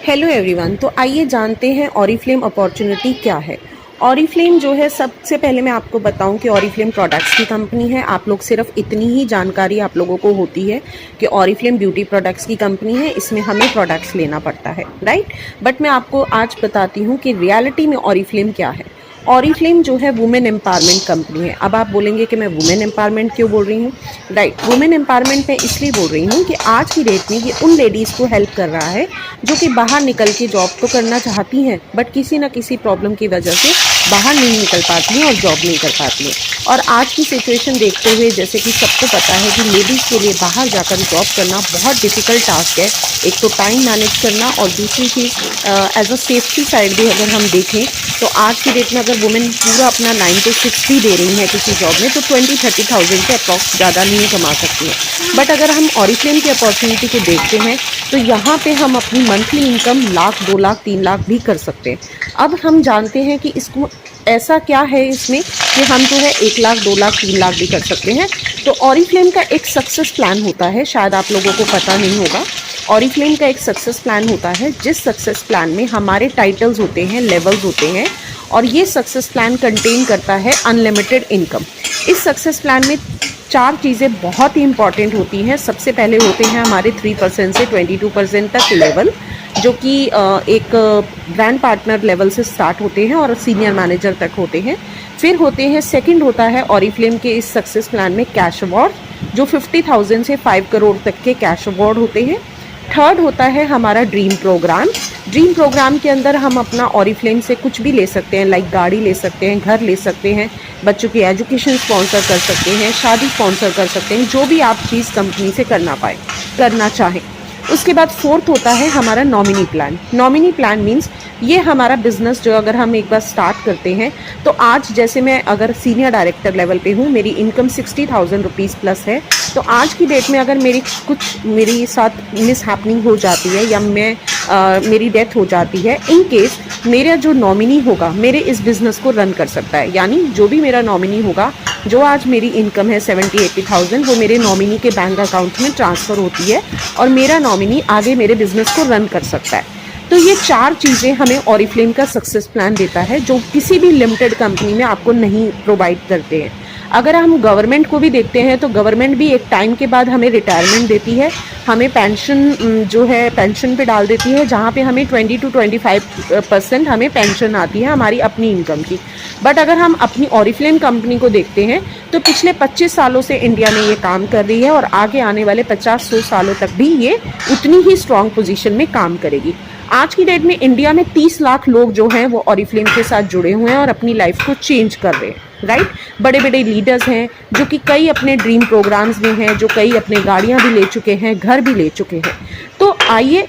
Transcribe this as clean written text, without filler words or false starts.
Hello everyone, तो आइए जानते हैं ऑरिफ्लेम अपॉर्चुनिटी क्या है। ऑरिफ्लेम जो है, सबसे पहले मैं आपको बताऊं कि ऑरिफ्लेम प्रोडक्ट्स की कंपनी है। आप लोग सिर्फ इतनी ही जानकारी आप लोगों को होती है कि ऑरिफ्लेम ब्यूटी प्रोडक्ट्स की कंपनी है, इसमें हमें प्रोडक्ट्स लेना पड़ता है, राइट। बट मैं आपको आज बताती हूँ कि रियलिटी में ऑरिफ्लेम क्या है। ऑरिफ्लेम जो है वुमेन एम्पावरमेंट कंपनी है। अब आप बोलेंगे कि मैं वुमेन एम्पावरमेंट क्यों बोल रही हूँ, राइट। वुमेन एम्पावरमेंट मैं इसलिए बोल रही हूँ कि आज की डेट में ये उन लेडीज़ को हेल्प कर रहा है जो कि बाहर निकल के जॉब तो करना चाहती हैं, बट किसी ना किसी प्रॉब्लम की वजह से बाहर नहीं निकल पाती हैं और जॉब नहीं कर पाती हैं। और आज की सिचुएशन देखते हुए, जैसे कि सबको पता है कि लेडीज़ के लिए बाहर जाकर जॉब करना बहुत डिफ़िकल्ट टास्क है। एक तो टाइम मैनेज करना, और दूसरी चीज़ एज अ सेफ्टी साइड भी अगर हम देखें तो आज की डेट में अगर वुमेन पूरा अपना 9 to 6 भी दे रही हैं किसी जॉब में, तो 20-30,000 से अप्रॉक्स ज़्यादा नहीं कमा सकती हैं। बट अगर हम ऑरिफ्लेम की अपॉर्चुनिटी को देखते हैं तो यहाँ पे हम अपनी मंथली इनकम 1 लाख, 2 लाख, 3 लाख भी कर सकते हैं। अब हम जानते हैं कि इसको ऐसा क्या है इसमें कि हम जो है 1 लाख, 2 लाख, 3 लाख भी कर सकते हैं। तो ऑरिफ्लेम का एक सक्सेस प्लान होता है, शायद आप लोगों को पता नहीं होगा। ऑरिफ्लेम का एक सक्सेस प्लान होता है, जिस सक्सेस प्लान में हमारे टाइटल्स होते हैं, लेवल्स होते हैं, और ये सक्सेस प्लान कंटेन करता है अनलिमिटेड इनकम। इस सक्सेस प्लान में 4 चीज़ें बहुत ही इंपॉर्टेंट होती हैं। सबसे पहले होते हैं हमारे 3% से 22% तक लेवल, जो कि एक ब्रांड पार्टनर लेवल से स्टार्ट होते हैं और सीनियर मैनेजर तक होते हैं। फिर होते हैं, सेकंड होता है ऑरिफ्लेम के इस सक्सेस प्लान में कैश अवार्ड, जो 50,000 से 5 करोड़ तक के कैश अवार्ड होते हैं। थर्ड होता है हमारा ड्रीम प्रोग्राम। ड्रीम प्रोग्राम के अंदर हम अपना ऑरिफ्लेम से कुछ भी ले सकते हैं, लाइक गाड़ी ले सकते हैं, घर ले सकते हैं, बच्चों की एजुकेशन स्पॉन्सर कर सकते हैं, शादी स्पॉन्सर कर सकते हैं, जो भी आप चीज़ कंपनी से करना चाहें। उसके बाद फोर्थ होता है हमारा nominee plan. Nominee plan means ये हमारा बिजनेस जो अगर हम एक बार स्टार्ट करते हैं, तो आज जैसे मैं अगर सीनियर डायरेक्टर लेवल पे हूँ, मेरी इनकम 60,000 रुपीज़ प्लस है, तो आज की डेट में अगर मेरी साथ मिस हैपनिंग हो जाती है या मेरी डेथ हो जाती है, इन केस मेरा जो नॉमिनी होगा मेरे इस बिज़नेस को रन कर सकता है। यानी जो भी मेरा नॉमिनी होगा, जो आज मेरी इनकम है 70-80,000, वो मेरे नॉमिनी के बैंक अकाउंट में ट्रांसफ़र होती है और मेरा नॉमिनी आगे मेरे बिज़नेस को रन कर सकता है। तो ये 4 चीज़ें हमें ऑरिफ्लेम का सक्सेस प्लान देता है, जो किसी भी लिमिटेड कंपनी में आपको नहीं प्रोवाइड करते हैं। अगर हम गवर्नमेंट को भी देखते हैं तो गवर्नमेंट भी एक टाइम के बाद हमें रिटायरमेंट देती है, हमें पेंशन जो है पेंशन पे डाल देती है, जहाँ पे हमें 20 to 25% हमें पेंशन आती है हमारी अपनी इनकम की। बट अगर हम अपनी ऑरिफ्लेम कंपनी को देखते हैं तो पिछले 25 सालों से इंडिया में ये काम कर रही है और आगे आने वाले 50-100 सालों तक भी ये उतनी ही स्ट्रॉन्ग पोजीशन में काम करेगी। आज की डेट में इंडिया में 30 लाख लोग जो हैं वो ऑरिफ्लेम के साथ जुड़े हुए हैं और अपनी लाइफ को चेंज कर रहे हैं, राइट। बड़े बड़े लीडर्स हैं जो कि कई अपने ड्रीम प्रोग्राम्स में हैं, जो कई अपने गाड़ियां भी ले चुके हैं, घर भी ले चुके हैं। तो आइए